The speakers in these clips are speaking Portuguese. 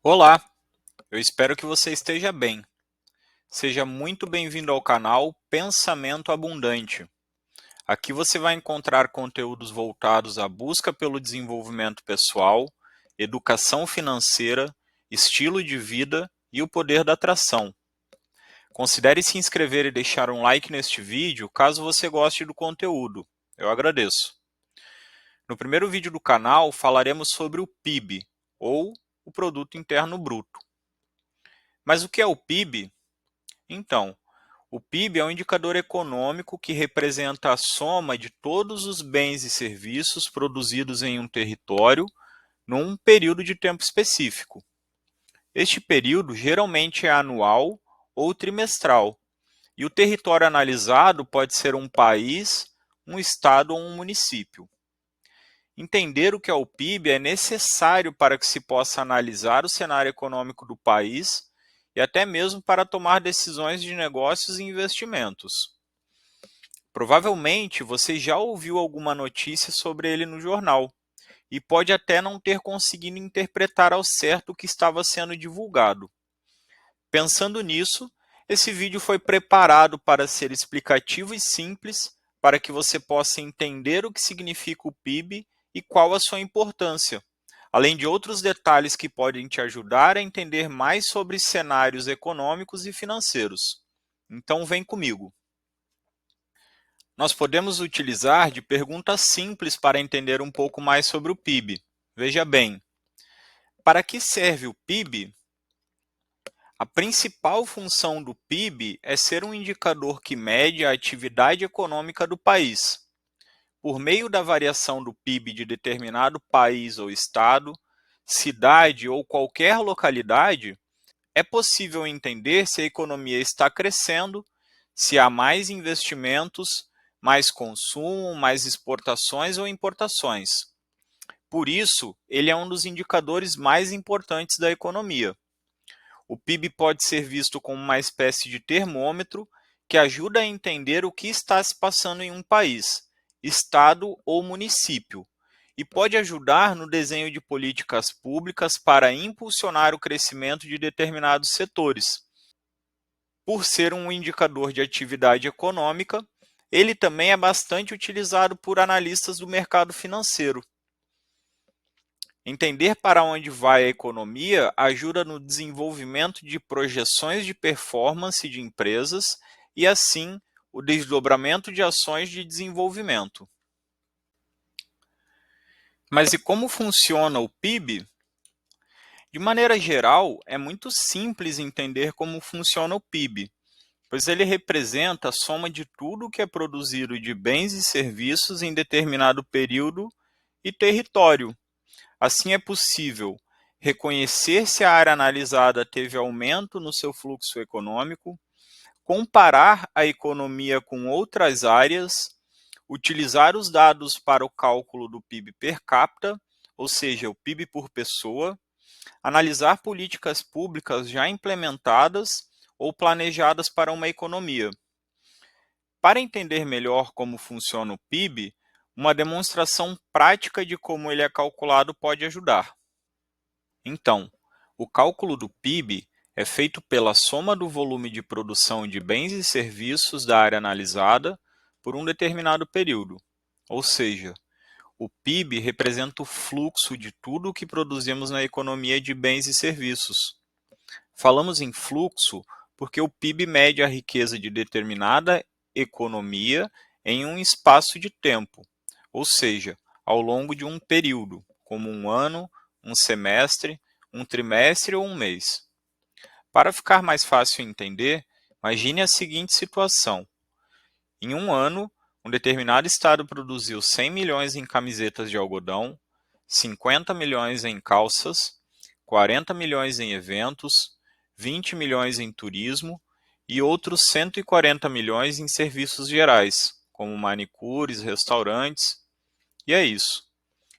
Olá, eu espero que você esteja bem. Seja muito bem-vindo ao canal Pensamento Abundante. Aqui você vai encontrar conteúdos voltados à busca pelo desenvolvimento pessoal, educação financeira, estilo de vida e o poder da atração. Considere se inscrever e deixar um like neste vídeo caso você goste do conteúdo. Eu agradeço. No primeiro vídeo do canal falaremos sobre o PIB, ou o Produto Interno Bruto. Mas o que é o PIB? Então, o PIB é um indicador econômico que representa a soma de todos os bens e serviços produzidos em um território num período de tempo específico. Este período geralmente é anual ou trimestral, e o território analisado pode ser um país, um estado ou um município. Entender o que é o PIB é necessário para que se possa analisar o cenário econômico do país e até mesmo para tomar decisões de negócios e investimentos. Provavelmente você já ouviu alguma notícia sobre ele no jornal e pode até não ter conseguido interpretar ao certo o que estava sendo divulgado. Pensando nisso, esse vídeo foi preparado para ser explicativo e simples para que você possa entender o que significa o PIB e qual a sua importância, além de outros detalhes que podem te ajudar a entender mais sobre cenários econômicos e financeiros. Então vem comigo. Nós podemos utilizar de perguntas simples para entender um pouco mais sobre o PIB. Veja bem, para que serve o PIB? A principal função do PIB é ser um indicador que mede a atividade econômica do país. Por meio da variação do PIB de determinado país ou estado, cidade ou qualquer localidade, é possível entender se a economia está crescendo, se há mais investimentos, mais consumo, mais exportações ou importações. Por isso, ele é um dos indicadores mais importantes da economia. O PIB pode ser visto como uma espécie de termômetro que ajuda a entender o que está se passando em um país, estado ou município, e pode ajudar no desenho de políticas públicas para impulsionar o crescimento de determinados setores. Por ser um indicador de atividade econômica, ele também é bastante utilizado por analistas do mercado financeiro. Entender para onde vai a economia ajuda no desenvolvimento de projeções de performance de empresas e, assim, o desdobramento de ações de desenvolvimento. Mas e como funciona o PIB? De maneira geral, é muito simples entender como funciona o PIB, pois ele representa a soma de tudo que é produzido de bens e serviços em determinado período e território. Assim, é possível reconhecer se a área analisada teve aumento no seu fluxo econômico, comparar a economia com outras áreas, utilizar os dados para o cálculo do PIB per capita, ou seja, o PIB por pessoa, analisar políticas públicas já implementadas ou planejadas para uma economia. Para entender melhor como funciona o PIB, uma demonstração prática de como ele é calculado pode ajudar. Então, o cálculo do PIB é feito pela soma do volume de produção de bens e serviços da área analisada por um determinado período. Ou seja, o PIB representa o fluxo de tudo o que produzimos na economia de bens e serviços. Falamos em fluxo porque o PIB mede a riqueza de determinada economia em um espaço de tempo, ou seja, ao longo de um período, como um ano, um semestre, um trimestre ou um mês. Para ficar mais fácil entender, imagine a seguinte situação. Em um ano, um determinado estado produziu 100 milhões em camisetas de algodão, 50 milhões em calças, 40 milhões em eventos, 20 milhões em turismo e outros 140 milhões em serviços gerais, como manicures, restaurantes. E é isso.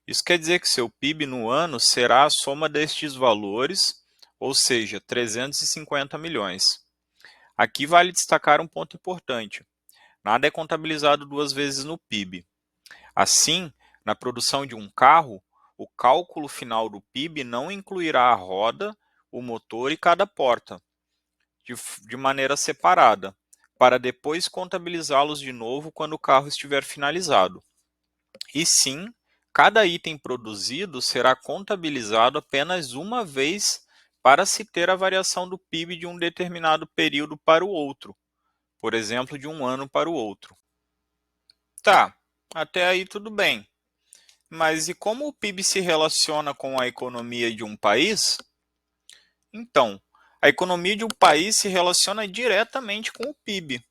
Isso quer dizer que seu PIB no ano será a soma destes valores, ou seja, 350 milhões. Aqui vale destacar um ponto importante. Nada é contabilizado duas vezes no PIB. Assim, na produção de um carro, o cálculo final do PIB não incluirá a roda, o motor e cada porta, de maneira separada, para depois contabilizá-los de novo quando o carro estiver finalizado. E sim, cada item produzido será contabilizado apenas uma vez para se ter a variação do PIB de um determinado período para o outro, por exemplo, de um ano para o outro. Tá, até aí tudo bem. Mas e como o PIB se relaciona com a economia de um país? Então, a economia de um país se relaciona diretamente com o PIB.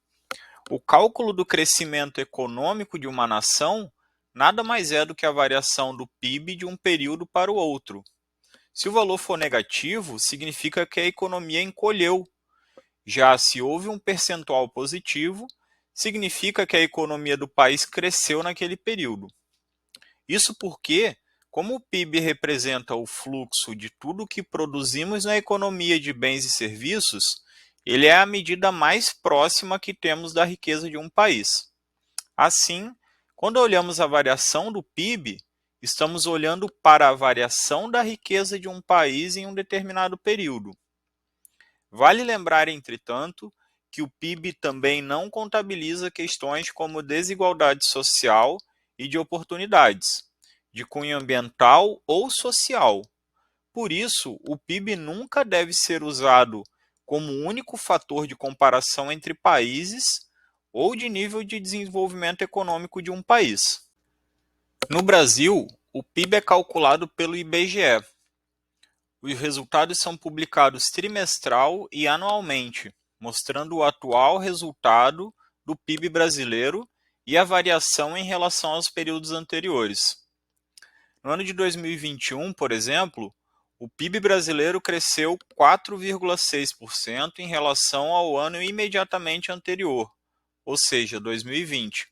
O cálculo do crescimento econômico de uma nação nada mais é do que a variação do PIB de um período para o outro. Se o valor for negativo, significa que a economia encolheu. Já se houve um percentual positivo, significa que a economia do país cresceu naquele período. Isso porque, como o PIB representa o fluxo de tudo que produzimos na economia de bens e serviços, ele é a medida mais próxima que temos da riqueza de um país. Assim, quando olhamos a variação do PIB, estamos olhando para a variação da riqueza de um país em um determinado período. Vale lembrar, entretanto, que o PIB também não contabiliza questões como desigualdade social e de oportunidades, de cunho ambiental ou social. Por isso, o PIB nunca deve ser usado como único fator de comparação entre países ou de nível de desenvolvimento econômico de um país. No Brasil, o PIB é calculado pelo IBGE. Os resultados são publicados trimestral e anualmente, mostrando o atual resultado do PIB brasileiro e a variação em relação aos períodos anteriores. No ano de 2021, por exemplo, o PIB brasileiro cresceu 4,6% em relação ao ano imediatamente anterior, ou seja, 2020.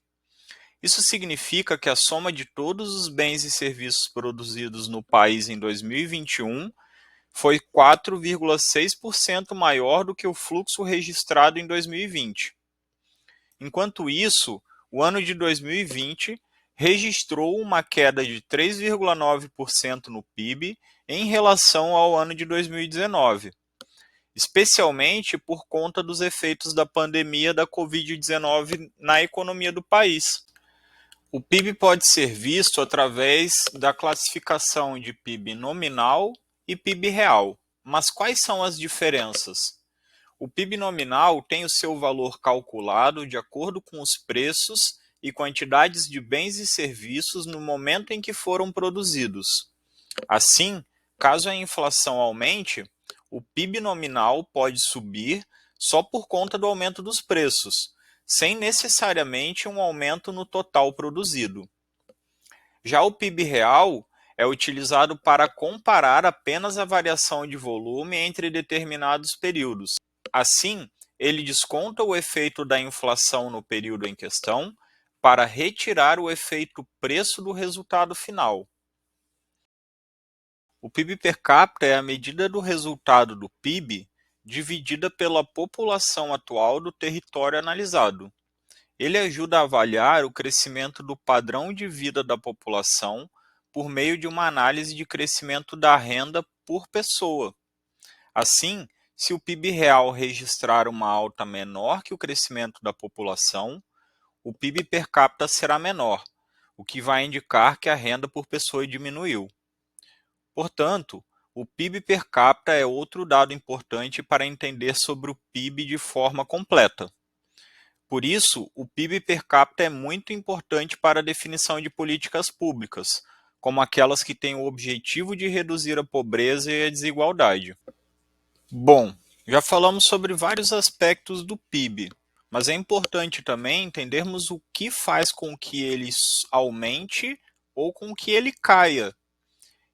Isso significa que a soma de todos os bens e serviços produzidos no país em 2021 foi 4,6% maior do que o fluxo registrado em 2020. Enquanto isso, o ano de 2020 registrou uma queda de 3,9% no PIB em relação ao ano de 2019, especialmente por conta dos efeitos da pandemia da Covid-19 na economia do país. O PIB pode ser visto através da classificação de PIB nominal e PIB real. Mas quais são as diferenças? O PIB nominal tem o seu valor calculado de acordo com os preços e quantidades de bens e serviços no momento em que foram produzidos. Assim, caso a inflação aumente, o PIB nominal pode subir só por conta do aumento dos preços, sem necessariamente um aumento no total produzido. Já o PIB real é utilizado para comparar apenas a variação de volume entre determinados períodos. Assim, ele desconta o efeito da inflação no período em questão para retirar o efeito preço do resultado final. O PIB per capita é a medida do resultado do PIB dividida pela população atual do território analisado. Ele ajuda a avaliar o crescimento do padrão de vida da população por meio de uma análise de crescimento da renda por pessoa. Assim, se o PIB real registrar uma alta menor que o crescimento da população, o PIB per capita será menor, o que vai indicar que a renda por pessoa diminuiu. Portanto, o PIB per capita é outro dado importante para entender sobre o PIB de forma completa. Por isso, o PIB per capita é muito importante para a definição de políticas públicas, como aquelas que têm o objetivo de reduzir a pobreza e a desigualdade. Bom, já falamos sobre vários aspectos do PIB, mas é importante também entendermos o que faz com que ele aumente ou com que ele caia.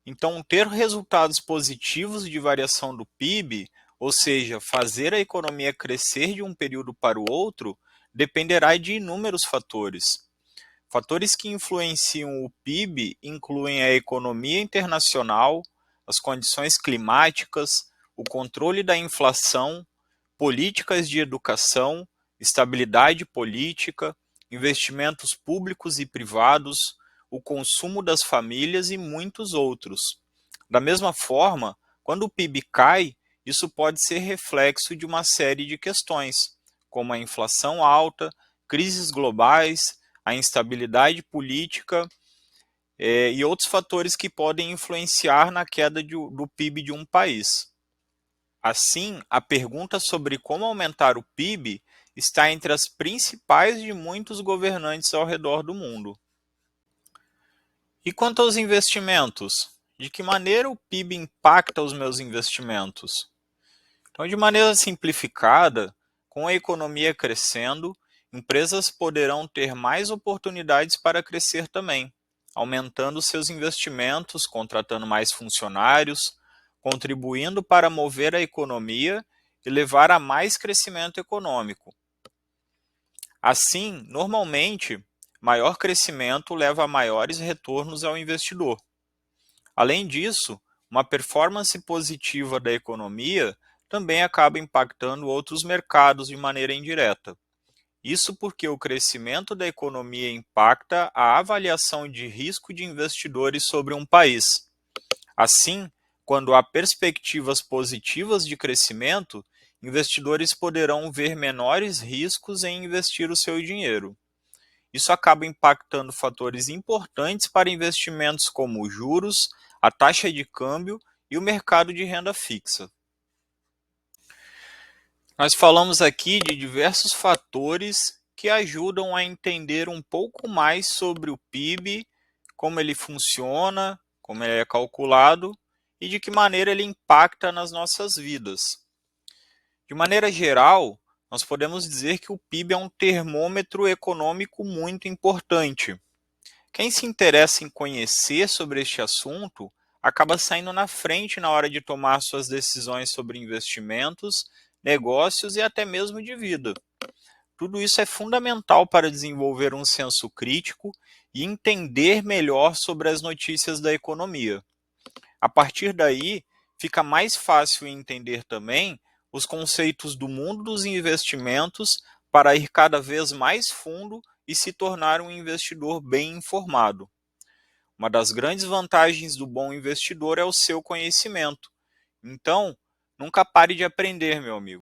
Então, ter resultados positivos de variação do PIB, ou seja, fazer a economia crescer de um período para o outro, dependerá de inúmeros fatores. Fatores que influenciam o PIB incluem a economia internacional, as condições climáticas, o controle da inflação, políticas de educação, estabilidade política, investimentos públicos e privados, o consumo das famílias e muitos outros. Da mesma forma, quando o PIB cai, isso pode ser reflexo de uma série de questões, como a inflação alta, crises globais, a instabilidade política e outros fatores que podem influenciar na queda do PIB de um país. Assim, a pergunta sobre como aumentar o PIB está entre as principais de muitos governantes ao redor do mundo. E quanto aos investimentos? De que maneira o PIB impacta os meus investimentos? Então, de maneira simplificada, com a economia crescendo, empresas poderão ter mais oportunidades para crescer também, aumentando seus investimentos, contratando mais funcionários, contribuindo para mover a economia e levar a mais crescimento econômico. Assim, normalmente, maior crescimento leva a maiores retornos ao investidor. Além disso, uma performance positiva da economia também acaba impactando outros mercados de maneira indireta. Isso porque o crescimento da economia impacta a avaliação de risco de investidores sobre um país. Assim, quando há perspectivas positivas de crescimento, investidores poderão ver menores riscos em investir o seu dinheiro. Isso acaba impactando fatores importantes para investimentos como os juros, a taxa de câmbio e o mercado de renda fixa. Nós falamos aqui de diversos fatores que ajudam a entender um pouco mais sobre o PIB, como ele funciona, como ele é calculado e de que maneira ele impacta nas nossas vidas. De maneira geral, nós podemos dizer que o PIB é um termômetro econômico muito importante. Quem se interessa em conhecer sobre este assunto acaba saindo na frente na hora de tomar suas decisões sobre investimentos, negócios e até mesmo de vida. Tudo isso é fundamental para desenvolver um senso crítico e entender melhor sobre as notícias da economia. A partir daí, fica mais fácil entender também os conceitos do mundo dos investimentos para ir cada vez mais fundo e se tornar um investidor bem informado. Uma das grandes vantagens do bom investidor é o seu conhecimento. Então, nunca pare de aprender, meu amigo.